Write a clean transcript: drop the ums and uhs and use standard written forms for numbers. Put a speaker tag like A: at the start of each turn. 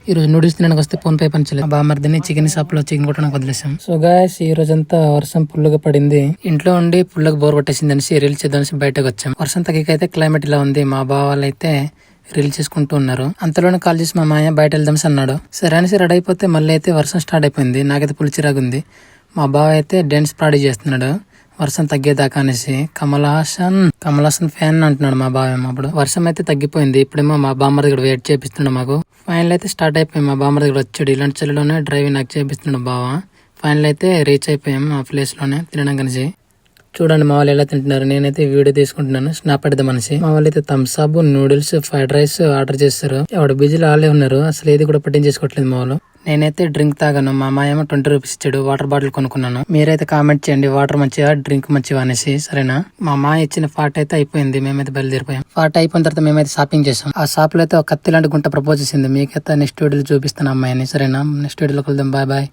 A: ఈ రోజు నూడిల్స్ తినడానికి వస్తే ఫోన్ పే పనిచలేదు. బామర్దిని చికెన్ షాప్ లో చికెన్ కొట్టడానికి వదిలేసాం. సో గాయస్ ఈ రోజంతా వర్షం పుల్లుగా పడింది. ఇంట్లో ఉండి పుల్లగా బోర్ పట్టేసింది అనేసి రీల్ చేద్దామని బయటకు వచ్చాం. వర్షం తగ్గికైతే క్లైమేట్ ఇలా ఉంది. మా బావ వాళ్ళైతే రీల్ చేసుకుంటూ ఉన్నారు. అంతలోనే కాల్ చేసి మా మాయ బయట వెళ్దాం అన్నాడు. సరే అనేసి రెడీ అయిపోతే మళ్ళీ అయితే వర్షం స్టార్ట్ అయిపోయింది. నాకైతే పులి చిరాగుంది. మా బావ అయితే డాన్స్ ప్రాక్టీస్ చేస్తున్నాడు వర్షం తగ్గేదాకా అనేసి. కమల్ హాసన్ ఫ్యాన్ అంటున్నాడు మా బావ ఏమో. అప్పుడు వర్షం అయితే తగ్గిపోయింది. ఇప్పుడేమో మా బామ్మర్ దగ్గర వెయిట్ చేపిస్తున్నాడు మాకు. ఫైనల్ అయితే స్టార్ట్ అయిపోయాం. మా బామ్మర్ దగ్గర వచ్చాడు. ఇలాంటి చలిలోనే డ్రైవింగ్ నాకు చేపిస్తున్నాడు బావ. ఫైనల్ అయితే రీచ్ అయిపోయాం ఆ ప్లేస్ లోనే తినడం కలిసి. చూడండి మా వాళ్ళు ఎలా తింటున్నారు. నేనైతే వీడియో తీసుకుంటున్నాను స్నాప్ పెడదాం మనిషి. మా వాళ్ళు అయితే Thums Up, noodles, fried rice order చేస్తారు. ఎవడ బిజీలో వాళ్ళే ఉన్నారు. అసలు ఏది కూడా పట్టించేసుకోవట్లేదు మా వాళ్ళు. నేనైతే డ్రింక్ తాగాను. మా అమ్మాయి ఏమో 20 రూపీస్ ఇచ్చాడు. వాటర్ బాటిల్ కొనుక్కున్నాను. మీరైతే కామెంట్ చేయండి వాటర్ మంచిగా డ్రింక్ మంచిగా అనేసి. సరేనా. మా అమ్మాయి ఇచ్చిన ఫాట్ అయితే అయిపోయింది. మేమైతే బయలుదేరిపోయాం. ఫాట్ అయిపోయిన తర్వాత మేమైతే షాపింగ్ చేసాం. ఆ షాప్ లో అయితే ఒక కత్తి లాంటి గుంట ప్రపోజ్ చేసింది. మీకైతే నెక్స్ట్ వీడియోలో చూపిస్తాను అమ్మాయిని. సరేనా. నెక్స్ట్ వీడియోలో కలుద్దాం. Bye bye.